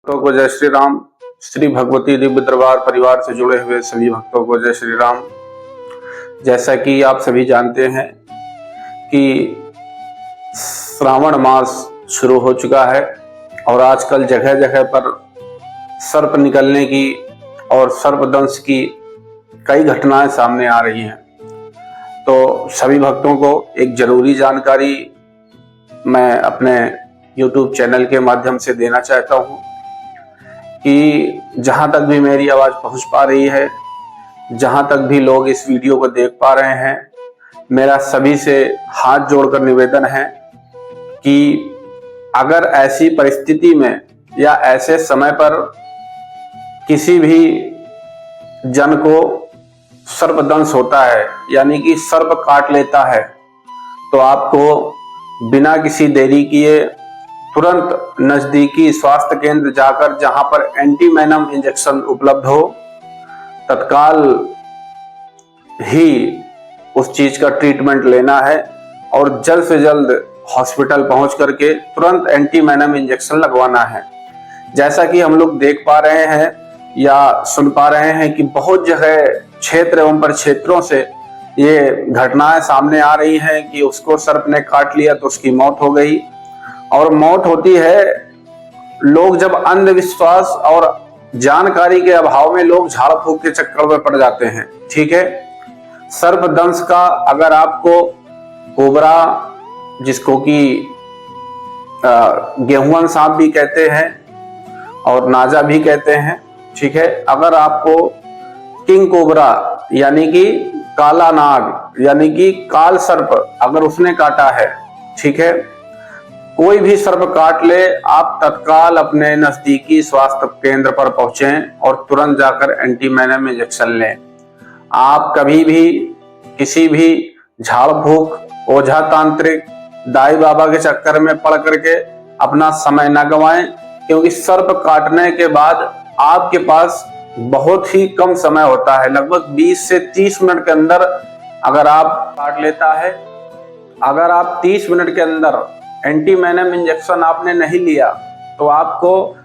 भक्तों को जय श्री राम। श्री भगवती दिव्य दरबार परिवार से जुड़े हुए सभी भक्तों को जय श्री राम। जैसा कि आप सभी जानते हैं कि श्रावण मास शुरू हो चुका है और आजकल जगह जगह पर सर्प निकलने की और सर्पदंश की कई घटनाएं सामने आ रही हैं। तो सभी भक्तों को एक जरूरी जानकारी मैं अपने YouTube चैनल के माध्यम से देना चाहता हूं कि जहां तक भी मेरी आवाज पहुंच पा रही है, जहां तक भी लोग इस वीडियो को देख पा रहे हैं, मेरा सभी से हाथ जोड़कर निवेदन है कि अगर ऐसी परिस्थिति में या ऐसे समय पर किसी भी जन को सर्पदंश होता है, यानी कि सर्प काट लेता है, तो आपको बिना किसी देरी किए तुरंत नजदीकी स्वास्थ्य केंद्र जाकर, जहां पर एंटीवेनम इंजेक्शन उपलब्ध हो, तत्काल ही उस चीज का ट्रीटमेंट लेना है और जल्द से जल्द हॉस्पिटल पहुंच करके तुरंत एंटीवेनम इंजेक्शन लगवाना है। जैसा कि हम लोग देख पा रहे हैं या सुन पा रहे हैं कि बहुत जगह क्षेत्र एवं परिक्षेत्रों से ये घटनाएं सामने आ रही हैं कि उसको सर्प ने काट लिया तो उसकी मौत हो गई। और मौत होती है, लोग जब अंधविश्वास और जानकारी के अभाव में लोग झाड़ फूक के चक्कर में पड़ जाते हैं। ठीक है, सर्पदंश का अगर आपको कोबरा, जिसको कि गेहुअन सांप भी कहते हैं और नाजा भी कहते हैं, ठीक है, अगर आपको किंग कोबरा यानी कि काला नाग यानी कि काल सर्प अगर उसने काटा है, ठीक है, कोई भी सर्प काट ले, आप तत्काल अपने नजदीकी स्वास्थ्य केंद्र पर पहुंचें और तुरंत जाकर एंटीवेनम इंजेक्शन लें। आप कभी भी किसी भी झाड़ फूक, ओझा तांत्रिक, दाई बाबा के चक्कर में पड़ करके अपना समय न गंवाएं, क्योंकि सर्प काटने के बाद आपके पास बहुत ही कम समय होता है, लगभग 20 से 30 मिनट के अंदर अगर आप काट लेता है। अगर आप 30 मिनट के अंदर एंटीवेनम इंजेक्शन आपने नहीं लिया तो आपको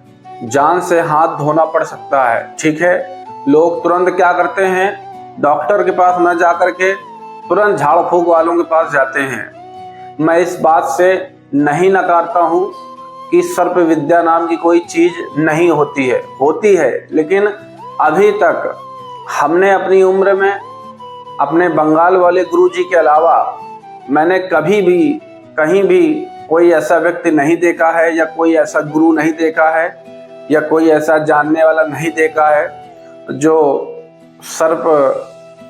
जान से हाथ धोना पड़ सकता है। ठीक है, लोग तुरंत क्या करते हैं, डॉक्टर के पास न जाकर के तुरंत झाड़ फूक वालों के पास जाते हैं। मैं इस बात से नहीं नकारता हूं कि सर्प विद्या नाम की कोई चीज नहीं होती है, होती है, लेकिन अभी तक हमने अपनी उम्र में अपने बंगाल वाले गुरुजी के अलावा मैंने कभी भी कहीं भी कोई ऐसा व्यक्ति नहीं देखा है या कोई ऐसा गुरु नहीं देखा है या कोई ऐसा जानने वाला नहीं देखा है जो सर्प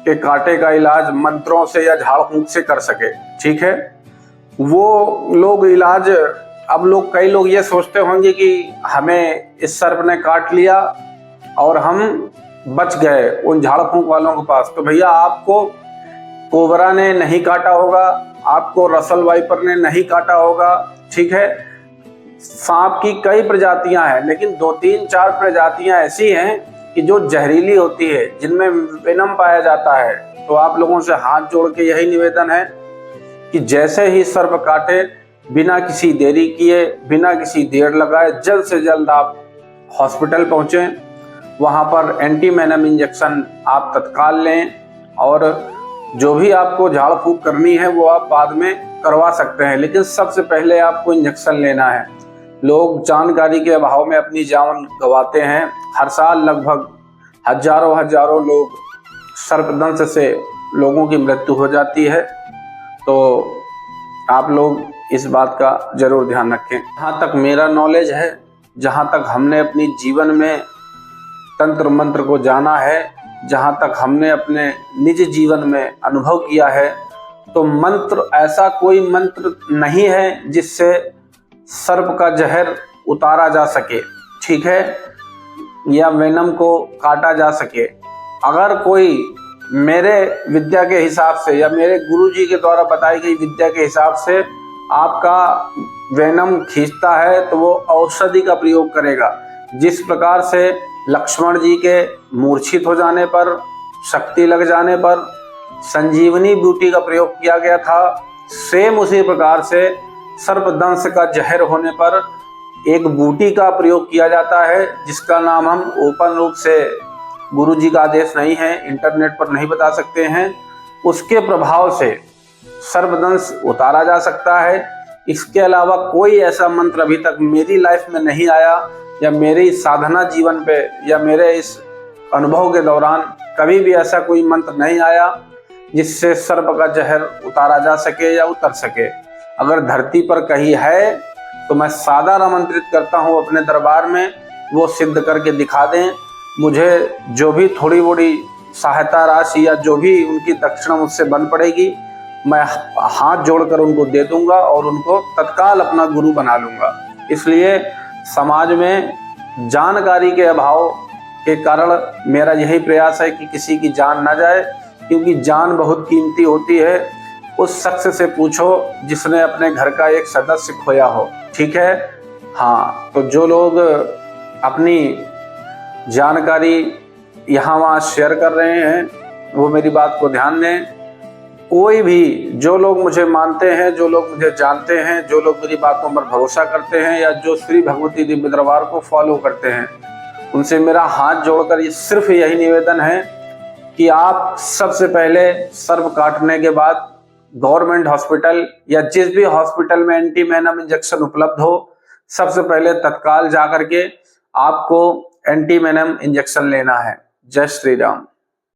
के कांटे का इलाज मंत्रों से या झाड़ फूंक से कर सके। ठीक है, वो लोग इलाज, अब लोग कई लोग ये सोचते होंगे कि हमें इस सर्प ने काट लिया और हम बच गए उन झाड़ फूंक वालों के पास। तो भैया, आपको कोबरा ने नहीं काटा होगा, आपको रसल वाइपर ने नहीं काटा होगा। ठीक है, सांप की कई प्रजातियां हैं, लेकिन 2-3-4 प्रजातियां ऐसी हैं कि जो जहरीली होती है, जिनमें वेनम पाया जाता है। तो आप लोगों से हाथ जोड़ के यही निवेदन है कि जैसे ही सर्प काटे, बिना किसी देरी किए, बिना किसी देर लगाए, जल्द से जल्द आप हॉस्पिटल पहुंचें, वहां पर एंटीवेनम इंजेक्शन आप तत्काल लें और जो भी आपको झाड़ फूक करनी है वो आप बाद में करवा सकते हैं, लेकिन सबसे पहले आपको इंजेक्शन लेना है। लोग जानकारी के अभाव में अपनी जान गंवाते हैं। हर साल लगभग हजारों लोग सर्पदंश से लोगों की मृत्यु हो जाती है। तो आप लोग इस बात का जरूर ध्यान रखें। जहाँ तक मेरा नॉलेज है, जहाँ तक हमने अपनी जीवन में तंत्र मंत्र को जाना है, जहाँ तक हमने अपने निज जीवन में अनुभव किया है, तो मंत्र, ऐसा कोई मंत्र नहीं है जिससे सर्प का जहर उतारा जा सके, ठीक है, या वेनम को काटा जा सके। अगर कोई मेरे विद्या के हिसाब से या मेरे गुरुजी के द्वारा बताई गई विद्या के हिसाब से आपका वेनम खींचता है तो वो औषधि का प्रयोग करेगा। जिस प्रकार से लक्ष्मण जी के मूर्छित हो जाने पर, शक्ति लग जाने पर संजीवनी बूटी का प्रयोग किया गया था, सेम उसी प्रकार से सर्पदंश का जहर होने पर एक बूटी का प्रयोग किया जाता है, जिसका नाम हम ओपन रूप से, गुरु जी का आदेश नहीं है, इंटरनेट पर नहीं बता सकते हैं, उसके प्रभाव से सर्पदंश उतारा जा सकता है। इसके अलावा कोई ऐसा मंत्र अभी तक मेरी लाइफ में नहीं आया, या मेरी साधना जीवन पे, या मेरे इस अनुभव के दौरान कभी भी ऐसा कोई मंत्र नहीं आया जिससे सर्प का जहर उतारा जा सके या उतर सके। अगर धरती पर कहीं है तो मैं सादर आमंत्रित करता हूँ अपने दरबार में, वो सिद्ध करके दिखा दें। मुझे जो भी थोड़ी बड़ी सहायता राशि या जो भी उनकी दक्षिणा मुझसे बन पड़ेगी, मैं हाथ जोड़कर उनको दे दूंगा और उनको तत्काल अपना गुरु बना लूंगा। इसलिए समाज में जानकारी के अभाव के कारण मेरा यही प्रयास है कि किसी की जान ना जाए, क्योंकि जान बहुत कीमती होती है। उस शख्स से पूछो जिसने अपने घर का एक सदस्य खोया हो, ठीक है। हाँ, तो जो लोग अपनी जानकारी यहाँ वहाँ शेयर कर रहे हैं वो मेरी बात को ध्यान दें। कोई भी, जो लोग मुझे मानते हैं, जो लोग मुझे जानते हैं, जो लोग मेरी बातों पर भरोसा करते हैं, या जो श्री भगवती दिव्य दरबार को फॉलो करते हैं, उनसे मेरा हाथ जोड़कर ये सिर्फ यही निवेदन है कि आप सबसे पहले सर्प काटने के बाद गवर्नमेंट हॉस्पिटल या जिस भी हॉस्पिटल में एंटी वेनम इंजेक्शन उपलब्ध हो, सबसे पहले तत्काल जाकर के आपको एंटी वेनम इंजेक्शन लेना है। जय श्री राम।